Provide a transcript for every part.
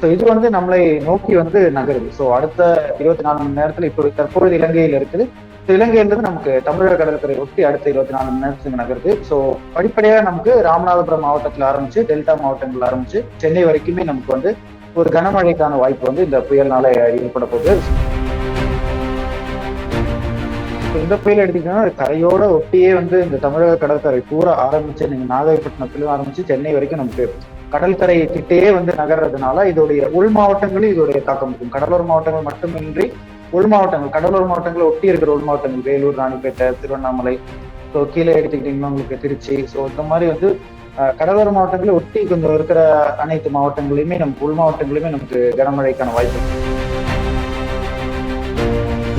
So இது வந்து நம்மளை நோக்கி வந்து நகருது. ஸோ அடுத்த 24 மணி நேரத்துல இப்போ தற்பொழுது இலங்கையில் இருக்குது. இலங்கையிலிருந்து நமக்கு தமிழக கடற்கரை ஒட்டி அடுத்த 24 மணி நேரத்துக்கு நகருது. ஸோ படிப்படியாக நமக்கு ராமநாதபுரம் மாவட்டத்தில் ஆரம்பிச்சு டெல்டா மாவட்டங்கள் ஆரம்பிச்சு சென்னை வரைக்குமே நமக்கு வந்து ஒரு கனமழைக்கான வாய்ப்பு வந்து இந்த புயல்னால ஏற்பட போகுது. இந்த புயல் எடுத்தீங்கன்னா கரையோட ஒட்டியே வந்து இந்த தமிழக கடற்கரை பூரா ஆரம்பிச்சு நீங்க நாகப்பட்டினத்திலும் ஆரம்பிச்சு சென்னை வரைக்கும் நமக்கு கடற்கரை கிட்டேயே வந்து நகர்றதுனால இதோடைய உள் மாவட்டங்களும் இதோடைய தாக்கம் இருக்கும். கடலோர மாவட்டங்கள் மட்டுமின்றி உள் மாவட்டங்கள், கடலோர மாவட்டங்களை ஒட்டி இருக்கிற உள் மாவட்டங்கள், வேலூர், ராணிப்பேட்டை, திருவண்ணாமலை, ஸோ கீழே எடுத்துக்கிட்டீங்கன்னா உங்களுக்கு திருச்சி, ஸோ இந்த மாதிரி வந்து கடலோர மாவட்டங்களை ஒட்டி கொஞ்சம் இருக்கிற அனைத்து மாவட்டங்களையுமே நமக்கு உள் மாவட்டங்களுமே நமக்கு கனமழைக்கான வாய்ப்பு இருக்கு.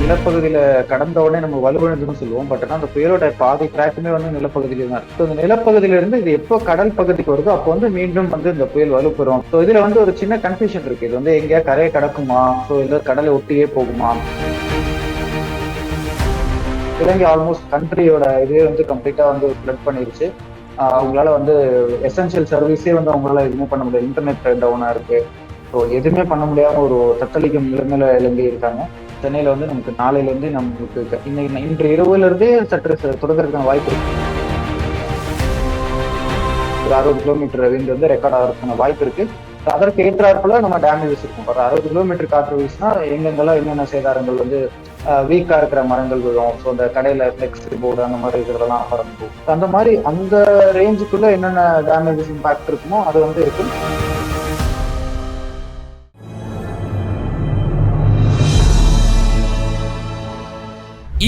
நிலப்பகுதியில கடந்த உடனே நம்ம வலுவிழந்துன்னு சொல்லுவோம். பட் ஆனா அந்த புயலோட பாதி டிராக்குமே வந்து நிலப்பகுதியில தான் இருக்கு. இந்த நிலப்பகுதியில இருந்து இது எப்போ கடல் பகுதிக்கு வருதோ அப்போ வந்து மீண்டும் வந்து இந்த புயல் வலுப்பெறும். ஸோ இதுல வந்து ஒரு சின்ன கன்ஃபியூஷன் இருக்கு. இது வந்து எங்கேயா கரையை கடக்குமா, ஸோ இல்ல கடலை ஒட்டியே போகுமா? இலங்கை ஆல்மோஸ்ட் கண்ட்ரியோட இதே வந்து கம்ப்ளீட்டா வந்து ஃப்ளட் பண்ணிருச்சு. அவங்களால வந்து எசென்சியல் சர்வீஸே வந்து அவங்களால எதுவுமே பண்ண முடியாது. இன்டர்நெட் டவுனா இருக்கு. ஸோ எதுவுமே பண்ண முடியாம ஒரு தத்தளிக்கும் நிலைமையில இலங்கை இருக்காங்க. சென்னையில வந்து நமக்கு நாளையில இருந்து நமக்கு இன்று இரவுல இருந்தே சற்று தொடங்குறதுக்கான வாய்ப்பு இருக்கு. ஒரு 60 கிலோமீட்டர் விண்ட் வந்து ரெக்கார்ட் ஆகிறதுக்கான வாய்ப்பு இருக்கு. அதற்கு ஏற்றாற்போல நம்ம டேமேஜஸ் இருக்கும். ஒரு 60 கிலோமீட்டர் காற்று வீசினா எங்கெங்கெல்லாம் என்னென்ன சேதாரங்கள் வந்து வீக்கா இருக்கிற மரங்கள் விழும். ஸோ அந்த கடையில ஃபிளெக்ஸ் போர்டு அந்த மாதிரி இருக்கிறதெல்லாம் பறந்து போகும். அந்த மாதிரி அந்த ரேஞ்சுக்குள்ள என்னென்ன டேமேஜஸ் இம்பாக்ட் இருக்குமோ அது வந்து இருக்கும்.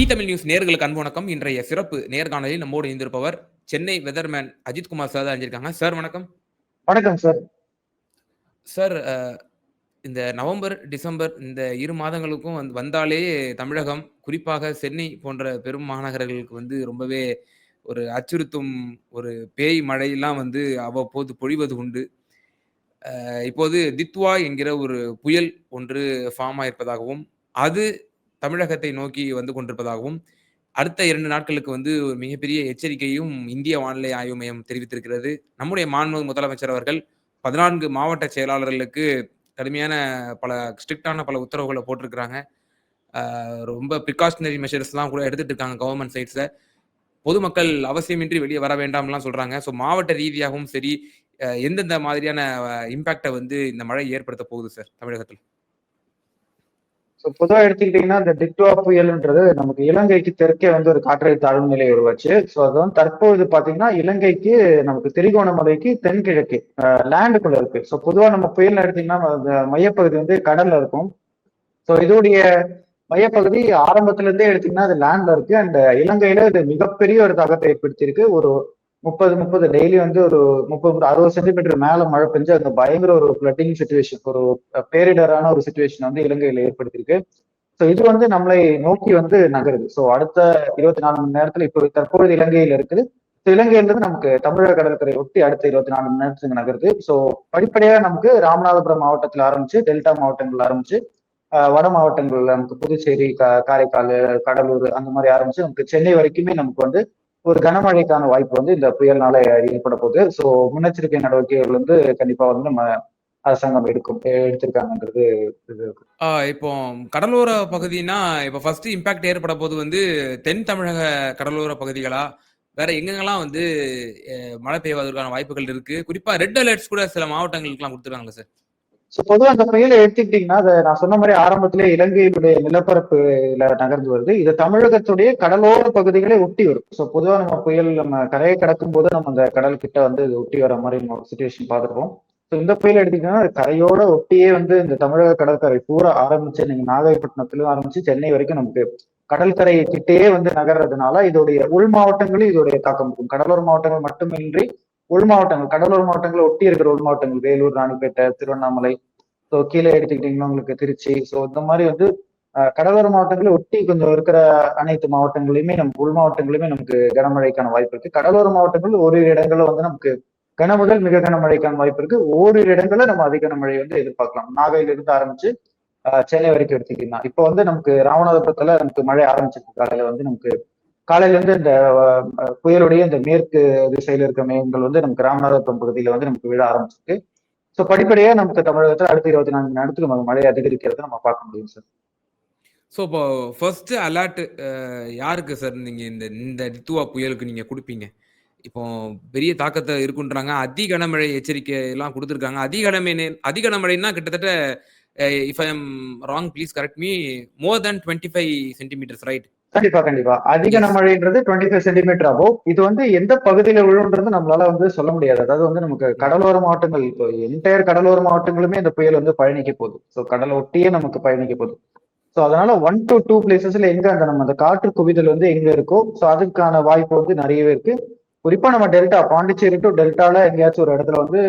தமிழ் நியூஸ் நேர்களுக்கு அன்பு வணக்கம். இன்றைய சிறப்பு நேர்காணலில் நம்மோடு இணைந்திருப்பவர் சென்னை வெதர்மேன் அஜித்குமார் சார் தான் அறிஞ்சிருக்காங்க. சார் வணக்கம். வணக்கம் சார். சார், இந்த நவம்பர், டிசம்பர் இந்த 2 மாதங்களுக்கும் வந்தாலே தமிழகம், குறிப்பாக சென்னை போன்ற பெரும் மாநகரங்களுக்கு வந்து ரொம்பவே ஒரு அச்சுறுத்தும் ஒரு பேய் மழையெல்லாம் வந்து அவ்வப்போது பொழிவது உண்டு. இப்போது தித்வா என்கிற ஒரு புயல் ஒன்று ஃபார்ம் ஆயிருப்பதாகவும், அது தமிழகத்தை நோக்கி வந்து கொண்டிருப்பதாகவும், அடுத்த 2 நாட்களுக்கு வந்து ஒரு மிகப்பெரிய எச்சரிக்கையும் இந்திய வானிலை ஆய்வு மையம் தெரிவித்திருக்கிறது. நம்முடைய மாண்புமிகு முதலமைச்சர் அவர்கள் 14 மாவட்ட செயலாளர்களுக்கு கடுமையான ஸ்ட்ரிக்டான பல உத்தரவுகளை போட்டிருக்கிறாங்க. ரொம்ப ப்ரிகாஷனரி மெஷர்ஸ்லாம் கூட எடுத்துட்டு இருக்காங்க கவர்மெண்ட் சைட்ஸ்ல. பொதுமக்கள் அவசியமின்றி வெளியே வர வேண்டாம்லாம் சொல்றாங்க. ஸோ மாவட்ட ரீதியாகவும் சரி, எந்தெந்த மாதிரியான இம்பாக்டை வந்து இந்த மழை ஏற்படுத்த போகுது சார் தமிழகத்தில்? ஸோ பொதுவாக எடுத்துக்கிட்டீங்கன்னா இந்த டிக்வா புயல்ன்றது நமக்கு இலங்கைக்கு தெற்கே வந்து ஒரு காற்றழுத்த தாழ்வு நிலை உருவாச்சு. ஸோ அது வந்து தற்போது பாத்தீங்கன்னா இலங்கைக்கு நமக்கு திரிகோணமலைக்கு தென்கிழக்கு லேண்டுக்குள்ள இருக்கு. ஸோ பொதுவாக நம்ம புயல் எடுத்தீங்கன்னா மையப்பகுதி வந்து கடல்ல இருக்கும். ஸோ இதோடைய மையப்பகுதி ஆரம்பத்துல இருந்தே எடுத்தீங்கன்னா அது லேண்ட்ல இருக்கு. அண்ட் இலங்கையில இது மிகப்பெரிய ஒரு தாக்கத்தை ஏற்படுத்தியிருக்கு. ஒரு 30 டெய்லி வந்து ஒரு 30-60 சென்டிமீட்டர் மேல மழை பெஞ்சு அந்த பயங்கர ஒரு ஃபிளட்டிங் சுச்சுவேஷன், ஒரு பேரிடரான ஒரு சுச்சுவேஷன் வந்து இலங்கையில ஏற்படுத்தியிருக்கு. ஸோ இது வந்து நம்மளை நோக்கி வந்து நகருது. ஸோ அடுத்த 24 மணி நேரத்துல இப்போ தற்பொழுது இலங்கையில இருக்குது. இலங்கையிலிருந்து நமக்கு தமிழக கடற்கரை ஒட்டி அடுத்த 24 மணி நேரத்துக்கு நகருது. ஸோ படிப்படியாக நமக்கு ராமநாதபுரம் மாவட்டத்தில் ஆரம்பிச்சு டெல்டா மாவட்டங்கள் ஆரம்பிச்சு வட மாவட்டங்கள்ல நமக்கு புதுச்சேரி, காரைக்கால், கடலூர் அந்த மாதிரி ஆரம்பிச்சு நமக்கு சென்னை வரைக்குமே நமக்கு வந்து ஒரு கனமழைக்கான வாய்ப்பு வந்து இந்த புயல்னால ஏற்பட போகுது. ஸோ முன்னெச்சரிக்கை நடவடிக்கைகள் வந்து கண்டிப்பா வந்து நம்ம அரசாங்கம் எடுத்திருக்காங்கிறது. இப்போ கடலோர பகுதினா இப்போ ஃபர்ஸ்ட் இம்பாக்ட் ஏற்பட போது வந்து தென் தமிழக கடலோர பகுதிகளா, வேற எங்கெங்கெல்லாம் வந்து மழை பெய்வதற்கான வாய்ப்புகள் இருக்கு? குறிப்பா ரெட் அலர்ட்ஸ் கூட சில மாவட்டங்களுக்குலாம் கொடுத்துருக்காங்க சார். ஸோ பொதுவாக அந்த புயலை எடுத்துக்கிட்டீங்கன்னா அதை நான் சொன்ன மாதிரி ஆரம்பத்திலே இலங்கையுடைய நிலப்பரப்புல நகர்ந்து வருது. இது தமிழகத்துடைய கடலோர பகுதிகளை ஒட்டி வரும். ஸோ பொதுவாக நம்ம புயல் நம்ம கரையை கடக்கும் போது நம்ம அந்த கடல் கிட்ட வந்து ஒட்டி வர மாதிரி சுச்சுவேஷன் பார்த்துருப்போம். ஸோ இந்த புயல் எடுத்தீங்கன்னா கரையோட ஒட்டியே வந்து இந்த தமிழக கடற்கரை பூரா ஆரம்பிச்சு நீங்க நாகப்பட்டினத்திலும் ஆரம்பிச்சு சென்னை வரைக்கும் நமக்கு கடற்கரை கிட்டேயே வந்து நகர்றதுனால இதோடைய உள் மாவட்டங்களும் இதோடைய தாக்கம் இருக்கும். கடலோர மாவட்டங்கள் மட்டுமின்றி உள் மாவட்டங்கள், கடலோர மாவட்டங்களை ஒட்டி இருக்கிற உள் மாவட்டங்கள், வேலூர், ராணிப்பேட்டை, திருவண்ணாமலை, ஸோ கீழே எடுத்துக்கிட்டீங்கன்னா உங்களுக்கு திருச்சி, ஸோ இந்த மாதிரி வந்து கடலோர மாவட்டங்களை ஒட்டி கொஞ்சம் இருக்கிற அனைத்து மாவட்டங்களையுமே நமக்கு உள் மாவட்டங்களுமே நமக்கு கனமழைக்கான வாய்ப்பு இருக்கு. கடலோர மாவட்டங்கள் ஓரிரு இடங்கள்ல வந்து நமக்கு கன முதல் மிக கனமழைக்கான வாய்ப்பு இருக்கு. ஓரிரு இடங்கள்ல நம்ம அதிக கனமழை வந்து எதிர்பார்க்கலாம். நாகையிலிருந்து ஆரம்பிச்சு சென்னை வரைக்கும் எடுத்துக்கிட்டீங்கன்னா இப்போ வந்து நமக்கு ராமநாதபுரத்துல நமக்கு மழை ஆரம்பிச்சிருக்கு. காலையில வந்து நமக்கு காலையில இருந்து இந்த புயலுடைய இந்த மேற்கு திசையில இருக்க மேகங்கள் வந்து நமக்கு ராமநாதபுரம் பகுதியில வந்து நமக்கு விழ ஆரம்பிச்சிருக்கு. ஸோ படிப்படியா நமக்கு தமிழகத்துல அடுத்த 24 மணி நேரத்துக்கு நம்ம மழை அதிகரிக்கிறத நம்ம பார்க்க முடியும் சார். ஸோ இப்போ ஃபர்ஸ்ட் அலர்ட் யாருக்கு சார் நீங்க இந்த இந்த டித்துவா புயலுக்கு நீங்க குடுப்பீங்க? இப்போ பெரிய தாக்கத்த இருக்குன்றாங்க. அதி கனமழை எச்சரிக்கை எல்லாம் குடுத்துருக்காங்க. அதி கனமழைன்னா கிட்டத்தட்ட if I am wrong please correct me more then 25 centimetres right? கண்டிப்பா, கண்டிப்பா. அதிக எஸ். கனமழைன்றது 25 centimetre above. இது வந்து எந்த பகுதியில விழும்ன்றது நம்மளால வந்து சொல்ல முடியாது. அதாவது வந்து நமக்கு ம். கடலோர மாவட்டங்கள் இப்போ என்டையர் கடலோர மாவட்டங்களுமே இந்த புயல் வந்து பயணிக்க போகுது. ஸோ கடல ஒட்டியே நமக்கு பயணிக்க போகுது. ஸோ அதனால 1 to 2 பிளேசஸ்ல எங்க அந்த காற்று குவிதல் வந்து எங்க இருக்கோ, ஸோ அதுக்கான வாய்ப்பு வந்து நிறையவே இருக்கு. குறிப்பா நம்ம டெல்டா பாண்டிச்சேரி டு டெல்டால எங்கேயாச்சும் ஒரு இடத்துல வந்து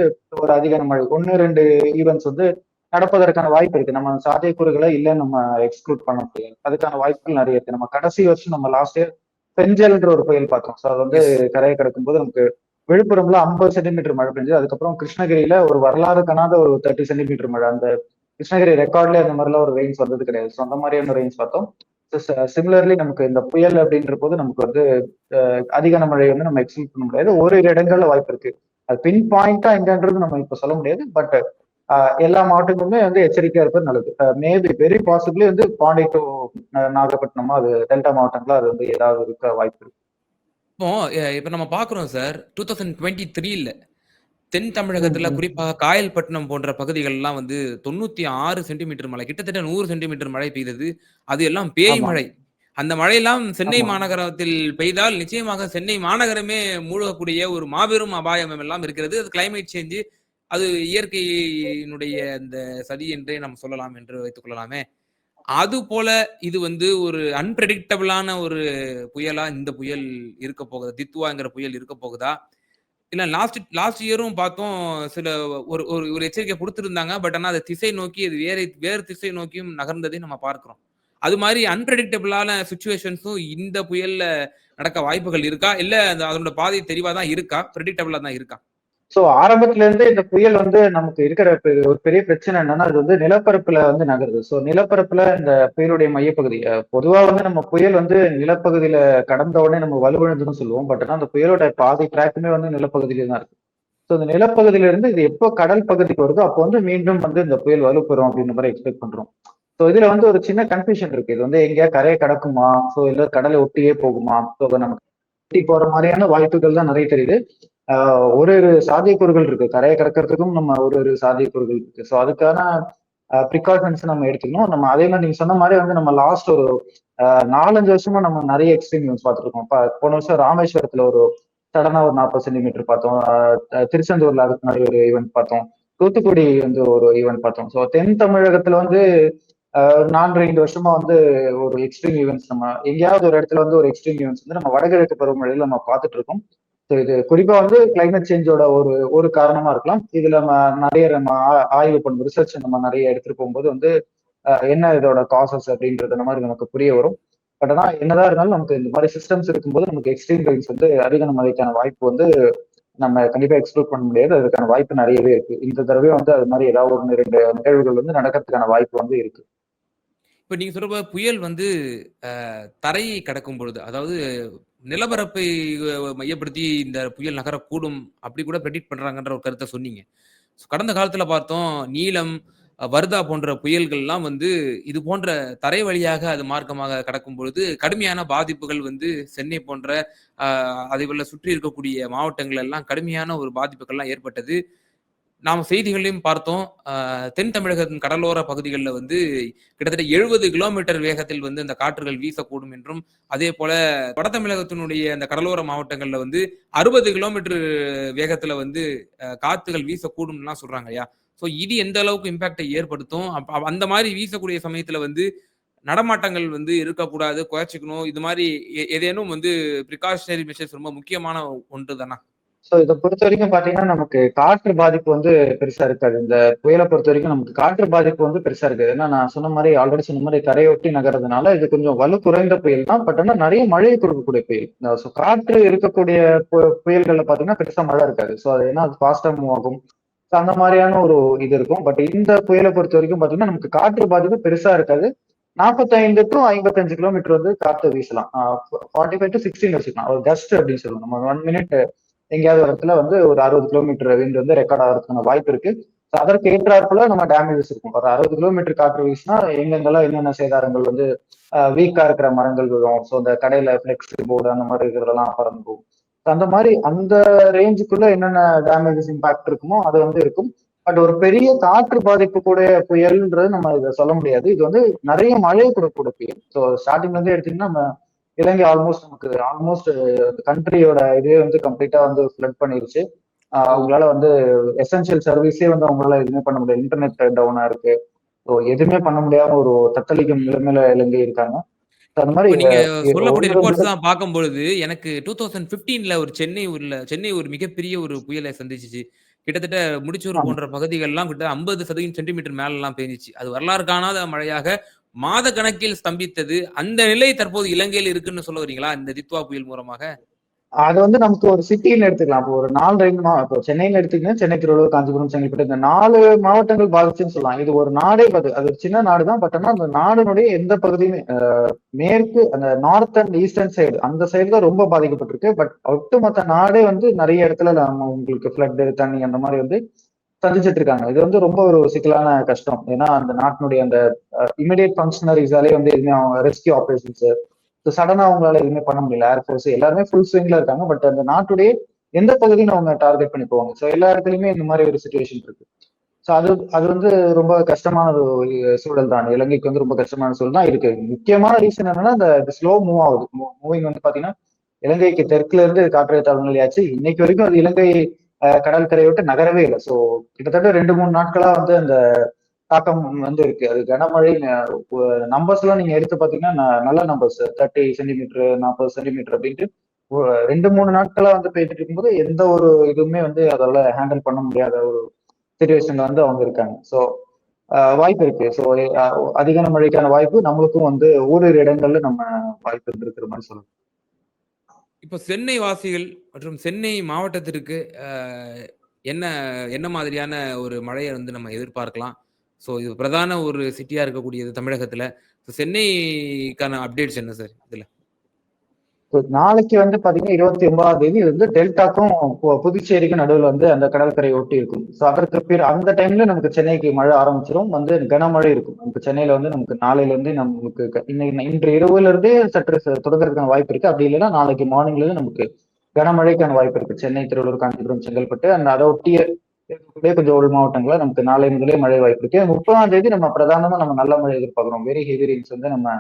ஒரு அதிக மழை 1, 2 ஈவென்ட்ஸ் வந்து நடப்பதற்கான வாய்ப்பு இருக்கு. நம்ம சாத்தியக்கூறுகளை இல்லைன்னு நம்ம எக்ஸ்க்ளூட் பண்ண முடியாது. அதுக்கான வாய்ப்புகள் நிறைய இருக்கு. நம்ம கடைசி வருஷம் நம்ம லாஸ்ட் இயர் பெஞ்சல்ன்ற ஒரு புயல் பார்த்தோம். ஸோ அது வந்து எஸ். கரையை கடக்கும்போது நமக்கு விழுப்புரம்ல 50 சென்டிமீட்டர் மழை பெஞ்சது. அதுக்கப்புறம் கிருஷ்ணகிரியில ஒரு வரலாறு காணாத ஒரு 30 சென்டிமீட்டர் மழை. அந்த கிருஷ்ணகிரி ரெக்கார்ட்ல அந்த மாதிரிலாம் ஒரு ரெயின்ஸ் வந்தது கிடையாது. ஸோ அந்த மாதிரியான ரெயின்ஸ் பார்த்தோம். சிமிலர்லி நமக்கு இந்த புயல் அப்படின்ற போது நமக்கு வந்து அதிகான மழை வந்து நம்ம எக்ஸ்பெக்ட் பண்ண முடியாது. ஓரிரு இடங்கள்ல வாய்ப்பு இருக்கு. அது பின் பாயிண்டா எங்கன்றது நம்ம இப்ப சொல்ல முடியாது. பட் எல்லா மாவட்டங்களுமே வந்து எச்சரிக்கையா இருப்பது நல்லது. மேபி வெரி பாசிபிளி வந்து பாண்டி டு நாகப்பட்டினமா அது டெல்டா மாவட்டங்களா அது வந்து ஏதாவது இருக்க வாய்ப்பு இருக்கு. இப்போ இப்ப நம்ம பார்க்குறோம் சார் 2023ல தென் ம், தமிழகத்துல ம். குறிப்பாக காயல்பட்டினம் போன்ற பகுதிகள்லாம் வந்து 96 சென்டிமீட்டர் மழை கிட்டத்தட்ட 100 சென்டிமீட்டர் மழை பெய்தது. அது எல்லாம் பேய் ஆமா, மழை. அந்த மழையெல்லாம் சென்னை ஆமா. மாநகரத்தில் பெய்தால் நிச்சயமாக சென்னை மாநகரமே மூழ்கக்கூடிய ஒரு மாபெரும் அபாயம் எல்லாம் இருக்கிறது. அது கிளைமேட் சேஞ்ச். அது இயற்கையினுடைய அந்த சதி என்றே நம்ம சொல்லலாம் என்று வைத்துக் கொள்ளலாமே. அதுபோல இது வந்து ஒரு அன்பிரெடிக்டபிளான ஒரு புயலா இந்த புயல் இருக்க போகுதா? தித்வாங்கிற புயல் இருக்க போகுதா? இல்ல லாஸ்ட் லாஸ்ட் இயரும் பார்த்தோம். சில ஒரு ஒரு ஒரு எச்சரிக்கை குடுத்திருந்தாங்க. பட் ஆனா அது திசை நோக்கி அது வேறு திசை நோக்கியும் நகர்ந்ததை நம்ம பார்க்கிறோம். அது மாரி அன்பிரெடிக்டபிளான சிச்சுவேஷன்ஸும் இந்த புயல்ல நடக்க வாய்ப்புகள் இருக்கா? இல்ல அதனோட பாதை தெளிவா தான் இருக்கா? பிரெடிக்டபிளா தான் இருக்கா? சோ ஆரம்பத்துல இருந்து இந்த புயல் வந்து நமக்கு இருக்கிற ஒரு பெரிய பிரச்சனை என்னன்னா அது வந்து நிலப்பரப்புல வந்து நகருது. சோ நிலப்பரப்புல இந்த புயலுடைய மையப்பகுதி பொதுவா வந்து நம்ம புயல் வந்து நிலப்பகுதியில கடந்த உடனே நம்ம வலுவிழந்துன்னு சொல்லுவோம். பட் ஆனா அந்த புயலோட பாதி ட்ராக்குமே வந்து நிலப்பகுதியில தான் இருக்கு. ஸோ இந்த நிலப்பகுதியில இருந்து இது எப்போ கடல் பகுதிக்கு வருதோ அப்போ வந்து மீண்டும் வந்து இந்த புயல் வலுப்பெறும் அப்படின்ற மாதிரி எக்ஸ்பெக்ட் பண்றோம். ஸோ இதுல வந்து ஒரு சின்ன கன்ஃபியூஷன் இருக்கு. இது வந்து எங்கேயா கரையை கடக்குமா? ஸோ இல்ல கடலை ஒட்டியே போகுமா? ஸோ நமக்கு ஒட்டி போற மாதிரியான வாய்ப்புகள் தான் நிறைய தெரியுது. ஒரு ஒரு சாத்தியக்கூறுகள் இருக்கு. கரையை கடக்கிறதுக்கும் நம்ம ஒரு சாத்தியக்கூறுகள் இருக்கு. ஸோ அதுக்கான ப்ரிகாஷன்ஸ் நம்ம எடுத்துக்கணும். நம்ம அதே மாதிரி நீங்க சொன்ன மாதிரி வந்து நம்ம லாஸ்ட் ஒரு 4, 5 வருஷமா நம்ம நிறைய எக்ஸ்ட்ரீம் நியூஸ் பார்த்துருக்கோம். போன வருஷம் ராமேஸ்வரத்துல ஒரு சடனா ஒரு 40 சென்டிமீட்டர் பார்த்தோம். திருச்செந்தூர்ல அதுக்கு முன்னாடி ஒரு ஈவெண்ட் பார்த்தோம். தூத்துக்குடி வந்து ஒரு ஈவெண்ட் பார்த்தோம். ஸோ தென் தமிழகத்துல வந்து 4, 5 வருஷமா வந்து ஒரு எக்ஸ்ட்ரீம் ஈவெண்ட்ஸ் நம்ம எங்கேயாவது ஒரு இடத்துல வந்து ஒரு எக்ஸ்ட்ரீம் ஈவெண்ட்ஸ் வந்து நம்ம வடகிழக்கு பருவமழையில நம்ம பார்த்துட்டு இருக்கோம். ஸோ இது குறிப்பா வந்து கிளைமேட் சேஞ்சோட ஒரு ஒரு காரணமா இருக்கலாம். இதுல நம்ம நிறைய நம்ம ஆய்வு பண்ணும் ரிசர்ச் நம்ம நிறைய எடுத்துட்டு போகும்போது வந்து என்ன இதோட காசஸ் அப்படின்றது அந்த மாதிரி நமக்கு புரிய வரும். பட் ஆனா என்னதான் இருந்தாலும் நமக்கு இந்த மாதிரி சிஸ்டம்ஸ் இருக்கும்போது நமக்கு எக்ஸ்ட்ரீம் ரெயின்ஸ் வந்து அதிக மழைக்கான வாய்ப்பு வந்து நம்ம கண்டிப்பா எக்ஸ்க்ளூட் பண்ண முடியாது. அதுக்கான வாய்ப்பு நிறையவே இருக்கு. இந்த தடவை வந்து அது மாதிரி ஏதாவது 1, 2 நிகழ்வுகள் வந்து நடக்கிறதுக்கான வாய்ப்பு வந்து இருக்கு. இப்ப நீங்க சொல்ற புயல் வந்து தரையை கடக்கும் பொழுது, அதாவது நிலப்பரப்பை மையப்படுத்தி இந்த புயல் நகரக்கூடும். அப்படி கூட பிரெடிக்ட் பண்றாங்கன்ற ஒரு கருத்த சொன்னீங்க. கடந்த காலத்துல பார்த்தோம். நீலம், வர்தா போன்ற புயல்கள்லாம் வந்து இது போன்ற தரை வழியாக அது மார்க்கமாக கடக்கும் பொழுது, கடுமையான பாதிப்புகள் வந்து சென்னை போன்ற அ அதேபோல சுற்றி இருக்கக்கூடிய மாவட்டங்கள் எல்லாம் கடுமையான ஒரு பாதிப்புகள்லாம் ஏற்பட்டது. நாம செய்திகள்லயும் பார்த்தோம். தென் தமிழகத்தின் கடலோர பகுதிகள்ல வந்து கிட்டத்தட்ட 70 கிலோமீட்டர் வேகத்தில் வந்து அந்த காற்றுகள் வீசக்கூடும் என்றும், அதேபோல வட தமிழகத்தினுடைய அந்த கடலோர மாவட்டங்கள்ல வந்து 60 கிலோமீட்டர் வேகத்துல வந்து காத்துகள் வீசக்கூடும்லாம் சொல்றாங்கய்யா. ஸோ இது எந்த அளவுக்கு இம்பாக்ட்ட ஏற்படுத்தும்? அந்த மாரி வீசக்கூடிய சமயத்துல வந்து நடமாட்டங்கள் வந்து இருக்கக்கூடாது, குறைச்சுக்கணும். இது மாரி ஏதேனும் வந்து பிரிகாஷனரி மெஷர்ஸ் ரொம்ப முக்கியமான ஒன்று தானா? ஸோ இதை பொறுத்த வரைக்கும் பாத்தீங்கன்னா நமக்கு காற்று பாதிப்பு வந்து பெருசா இருக்காது. இந்த புயலை பொறுத்த வரைக்கும் நமக்கு காற்று பாதிப்பு வந்து பெருசா இருக்காது. ஏன்னா நான் சொன்ன மாதிரி ஆல்ரெடி சொன்ன மாதிரி கரையொட்டி நகர்றதுனால இது கொஞ்சம் வலு குறைந்த புயல் தான். பட் ஆனா நிறைய மழையை கொடுக்கக்கூடிய புயல். ஸோ காற்று இருக்கக்கூடிய புயல்கள்ல பாத்தீங்கன்னா பெருசா மழை இருக்காது. ஸோ அது ஏன்னா அது ஃபாஸ்டா மூவ் ஆகும். ஸோ அந்த மாதிரியான ஒரு இது இருக்கும். பட் இந்த புயலை பொறுத்த வரைக்கும் பாத்தீங்கன்னா நமக்கு காற்று பாதிப்பு பெருசா இருக்காது. 45 டு 55 கிலோமீட்டர் வந்து காற்று வீசலாம். 45 டு 16 வச்சுக்கலாம். ஒரு கஸ்ட் அப்படின்னு சொல்லுவோம். நம்ம 1 மினிட் எங்கேயாவது ஒரு இடத்துல வந்து ஒரு 60 கிலோமீட்டர் விண்ட் வந்து ரெக்கார்ட் ஆகிறதுக்கான வாய்ப்பு இருக்கு. அதற்கு ஏற்றாற்போல நம்ம டேமேஜஸ் இருக்கும். ஒரு 60 கிலோமீட்டர் காற்று வீசினா எங்கெங்கெல்லாம் என்னென்ன சேதாரங்கள் வந்து வீக்கா இருக்கிற மரங்கள் விழும். ஸோ இந்த கடையில ஃபிளெக்ஸ் போர்டு அந்த மாதிரி இருக்கிறதெல்லாம் பறந்து போகும். அந்த மாதிரி அந்த ரேஞ்சுக்குள்ள என்னென்ன டேமேஜஸ் இம்பாக்ட் இருக்குமோ அது வந்து இருக்கும். பட் ஒரு பெரிய காற்று பாதிப்பு கூட புயல்ன்றது நம்ம இதை சொல்ல முடியாது. இது வந்து நிறைய மழை கொடுக்கக்கூடிய புயல். ஸோ ஸ்டார்டிங்ல இருந்து எடுத்தீங்கன்னா நம்ம இலங்கை ஆல்மோஸ்ட் கண்ட்ரியோட இதே வந்து கம்ப்ளீட்டா வந்து ஃபிளட் பண்ணிருச்சு. அவங்களால வந்து எசென்சியல் சர்வீஸே வந்து அவங்களால எதுவுமே பண்ண முடியாது. இன்டர்நெட் டவுனா இருக்கு. ஸோ எதுவுமே பண்ண முடியாம ஒரு தத்தளிக்கும் நிலைமையில இலங்கை இருக்காங்க. அந்த மாதிரி இப்ப நீங்க சொல்லக்கூடிய ஒன்று ரிப்போர்ட்ஸ் ரெண்டு தான் பார்க்கும்பொழுது, எனக்கு 2015ல ஒரு சென்னை ஒரு மிகப்பெரிய ஒரு புயலை சந்திச்சுச்சு. கிட்டத்தட்ட முடிச்சூர் ஆமா. போன்ற பகுதிகள்லாம் கிட்ட 50 சென்டிமீட்டர் மேலலாம் பெய்ஞ்சுச்சு. அது வரலாறு காணாத மழையாக மாத கணக்கில் ஸ்தம்பித்தது. அந்த நிலை தற்போது இலங்கையில் இருக்குன்னு சொல்ல வரீங்களா? இந்த தித்வா புயல் மூலமாக? அது வந்து நமக்கு ஒரு சிட்டின்னு எடுத்துக்கலாம். இப்போ ஒரு 4 இப்போ சென்னைன்னு எடுத்தீங்கன்னா சென்னை, திருவள்ளூர், காஞ்சிபுரம், செங்கல்பட்டு இந்த 4 மாவட்டங்கள் பாதிச்சுன்னு சொல்லலாம். இது ஒரு நாடே அது ஒரு சின்ன நாடு தான். பட் ஆனா அந்த நாடினுடைய எந்த பகுதியுமே மேற்கு அந்த நார்த் அண்ட் ஈஸ்டர்ன் சைடு அந்த சைடு தான் ரொம்ப பாதிக்கப்பட்டிருக்கு. பட் ஒட்டுமொத்த நாடே வந்து நிறைய இடத்துல நம்ம உங்களுக்கு ஃபிளட் தண்ணி அந்த மாதிரி வந்து சந்திச்சிட்டு இருக்காங்க. இது வந்து ரொம்ப ஒரு சிக்கலான கஷ்டம். ஏன்னா அந்த நாட்டினுடைய அந்த இமிடியேட் ஃபங்க்ஷனரிஸாலே வந்து எதுவுமே அவங்க ரெஸ்கியூ ஆபரேஷன்ஸ் சடனா அவங்களால எதுவுமே பண்ண முடியல. ஏர்ஃபோர்ஸ் எல்லாருமே ஃபுல் ஸ்விங்ல இருக்காங்க. பட் அந்த நாட்டுடைய எந்த பகுதின்னு அவங்க டார்கெட் பண்ணி போவாங்க. ஸோ எல்லா இடத்துலயுமே இந்த மாதிரி ஒரு சுச்சுவேஷன் இருக்கு. ஸோ அது அது வந்து ரொம்ப கஷ்டமான ஒரு சூழல் தான். இலங்கைக்கு வந்து ரொம்ப கஷ்டமான சூழல் தான் இருக்கு. முக்கியமான ரீசன் என்னன்னா இந்த ஸ்லோ மூவ் ஆகுது. மூவிங் வந்து பாத்தீங்கன்னா இலங்கைக்கு தெற்குல இருந்து காற்றழுத்த தாழ்வுநிலையாச்சு. இன்னைக்கு வரைக்கும் அது இலங்கை கடற்கரையை விட்டு நகரவே இல்லை. ஸோ கிட்டத்தட்ட 2-3 நாட்களா வந்து அந்த தாக்கம் வந்து இருக்கு. அது கனமழை நம்பர்ஸ் எல்லாம் நீங்க எடுத்து பாத்தீங்கன்னா நல்ல நம்பர்ஸ் 30 சென்டிமீட்டர் 40 சென்டிமீட்டர் அப்படின்ட்டு 2-3 நாட்களா வந்து பெய்துட்டு இருக்கும்போது எந்த ஒரு இதுவுமே வந்து அதோட ஹேண்டில் பண்ண முடியாத ஒரு சிச்சுவேஷன்ல வந்து அவங்க இருக்காங்க. ஸோ வாய்ப்பு இருக்கு. ஸோ அதிகான மழைக்கான வாய்ப்பு நம்மளுக்கும் வந்து ஓரிரு இடங்கள்ல நம்ம வாய்ப்பு இருக்கிற மாதிரி சொல்லலாம். இப்போ சென்னை வாசிகள் மற்றும் சென்னை மாவட்டத்திற்கு என்ன என்ன மாதிரியான ஒரு மழையை வந்து நம்ம எதிர்பார்க்கலாம்? ஸோ இது பிரதான ஒரு சிட்டியா இருக்கக்கூடியது தமிழகத்துல. ஸோ சென்னைக்கான அப்டேட்ஸ் என்ன சார் இதுல? நாளைக்கு வந்து பாத்தீங்கன்னா 29ஆம் தேதி வந்து டெல்டாக்கும் புதுச்சேரிக்கும் நடுவில் வந்து அந்த கடற்கரையை ஒட்டி இருக்கும். ஸோ அதற்கு அந்த டைம்ல நமக்கு சென்னைக்கு மழை ஆரம்பிச்சிடும். வந்து கனமழை இருக்கும். நமக்கு சென்னையில வந்து நமக்கு நாளையில இருந்து நமக்கு இன்று இரவுல இருந்தே சற்று தொடங்குறதுக்கான வாய்ப்பு இருக்கு. அப்படி இல்லைன்னா நாளைக்கு மார்னிங்ல இருந்து நமக்கு கனமழைக்கான வாய்ப்பு இருக்கு. சென்னை, திருவள்ளூர், காஞ்சிபுரம், செங்கல்பட்டு அதை ஒட்டிய இருக்கக்கூடிய கொஞ்சம் உள் மாவட்டங்கள நமக்கு நாளை முதலே மழை வாய்ப்பு இருக்கு. 30ஆம் தேதி நம்ம பிரதானமா நம்ம நல்ல மழை எதிர்பார்க்கிறோம். வெரி ஹெவி ரெயின்ஸ் வந்து நம்ம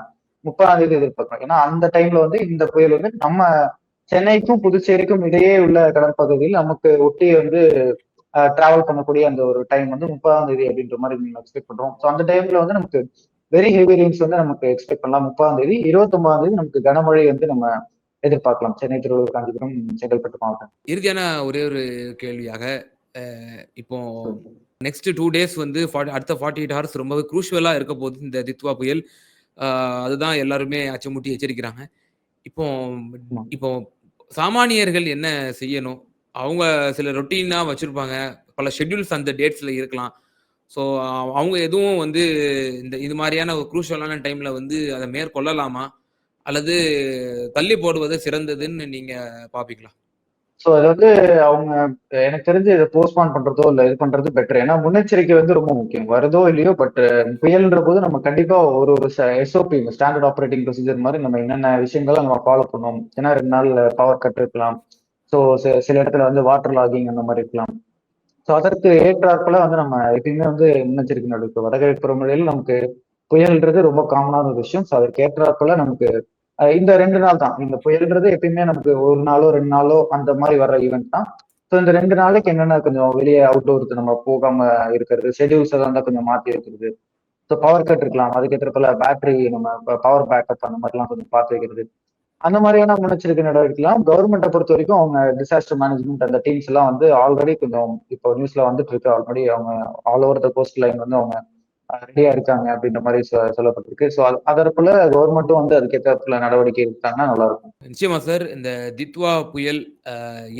30ஆம் தேதி எதிர்பார்க்கிறோம். ஏன்னா அந்த டைம்ல வந்து இந்த புயல் வந்து நம்ம சென்னைக்கும் புதுச்சேரிக்கும் இடையே உள்ள கடற்பகுதியில் நமக்கு ஒட்டி வந்து டிராவல் பண்ணக்கூடிய அந்த ஒரு டைம் வந்து 30ஆம் தேதி அப்படின்ற மாதிரி நம்ம எக்ஸ்பெக்ட் பண்றோம். ஸோ அந்த டைம்ல வந்து நமக்கு வெரி ஹெவி ரெயின்ஸ் வந்து நமக்கு எக்ஸ்பெக்ட் பண்ணலாம். 30ஆம் தேதி 29ஆம் தேதி நமக்கு கனமழை வந்து நம்ம எதிர்பார்க்கலாம். சென்னை, திருவள்ளூர், காஞ்சிபுரம், செங்கல்பட்டு மாவட்டம். இறுதியான ஒரே ஒரு கேள்வியாக, இப்போ நெக்ஸ்ட் 2 டேஸ் வந்து அடுத்த 48 ஹவர்ஸ் ரொம்பவே குரூஷியலா இருக்க போகுது இந்த தித்வா புயல். அதுதான் எல்லாருமே அச்சமூட்டி எச்சரிக்கிறாங்க. இப்போ இப்போ சாமானியர்கள் என்ன செய்யணும்? அவங்க சில ரொட்டீனா வச்சிருப்பாங்க. பல ஷெட்யூல்ஸ் அந்த டேட்ஸ்ல இருக்கலாம். ஸோ அவங்க எதுவும் வந்து இது மாதிரியான ஒரு குரூஷியலான டைம்ல வந்து அதை மேற்கொள்ளலாமா? அல்லது தள்ளி போடுவது சிறந்ததுன்னு நீங்க பார்ப்பீங்களா? ஸோ அது வந்து அவங்க எனக்கு தெரிஞ்சு இதை போஸ்ட்பான் பண்றதோ இல்லை இது பண்றது பெட்டர். ஏன்னா முன்னெச்சரிக்கை வந்து ரொம்ப முக்கியம். வருதோ இல்லையோ பட் புயல்ன்ற போது நம்ம கண்டிப்பா ஒரு ஒரு எஸ்ஓபி ஸ்டாண்டர்ட் ஆப்ரேட்டிங் ப்ரொசீஜர் மாதிரி நம்ம என்னென்ன விஷயங்களை நம்ம ஃபாலோ பண்ணுவோம். ஏன்னா 2 நாள் பவர் கட் இருக்கலாம். ஸோ சில இடத்துல வந்து வாட்டர் லாகிங் அந்த மாதிரி இருக்கலாம். ஸோ அதற்கு ஏற்றாற்போல வந்து நம்ம எப்பயுமே வந்து முன்னெச்சரிக்கை நடக்கும். வடகிழக்கு பருவமழையில் நமக்கு புயல்ன்றது ரொம்ப காமனான ஒரு விஷயம். ஸோ அதற்கு ஏற்றாற்போல நமக்கு இந்த 2 நாள் தான். இந்த புயல்ன்றது எப்பயுமே நமக்கு 1 நாளோ 2 நாளோ அந்த மாதிரி வர்ற ஈவெண்ட் தான். ஸோ இந்த 2 நாளைக்கு என்னென்ன கொஞ்சம் வெளியே அவுட்டோருக்கு நம்ம போகாம இருக்கிறது, ஷெட்யூல்ஸ் எல்லாம் தான் கொஞ்சம் மாத்தி வைக்கிறது. ஸோ பவர் கட் இருக்கலாம். அதுக்கேற்றப்பல பேட்டரி நம்ம பவர் பேக்கப் அந்த மாதிரிலாம் கொஞ்சம் பார்த்து வைக்கிறது. அந்த மாதிரியான முன்னெச்சரிக்கை நடவடிக்கைலாம் கவர்மெண்ட்டை பொறுத்த வரைக்கும் அவங்க டிசாஸ்டர் மேனேஜ்மெண்ட் அந்த டீம்ஸ் எல்லாம் வந்து ஆல்ரெடி கொஞ்சம் இப்போ நியூஸ்ல வந்துட்டு இருக்கு. ஆல்ரெடி அவங்க all over the cost line வந்து அவங்க ரெடியா இருக்காங்க அப்படின்ற மாதிரி சொல்லப்பட்டிருக்கு. ஸோ அதற்குள்ள கவர்மெண்ட்டும் வந்து அதுக்கேற்ற நடவடிக்கை எடுத்தாங்கன்னா நல்லா இருக்கும். நிச்சயமா சார். இந்த தித்வா புயல்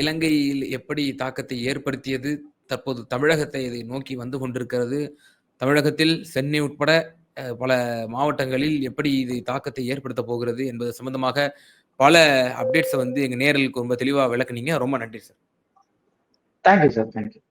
இலங்கையில் எப்படி தாக்கத்தை ஏற்படுத்தியது, தற்போது தமிழகத்தை இதை நோக்கி வந்து கொண்டிருக்கிறது. தமிழகத்தில் சென்னை உட்பட பல மாவட்டங்களில் எப்படி இது தாக்கத்தை ஏற்படுத்த போகிறது என்பது சம்பந்தமாக பல அப்டேட்ஸை வந்து எங்க நேயர்களுக்கு ரொம்ப தெளிவா விளக்குனீங்க. ரொம்ப நன்றி சார். Thank you sir. தேங்க்யூ.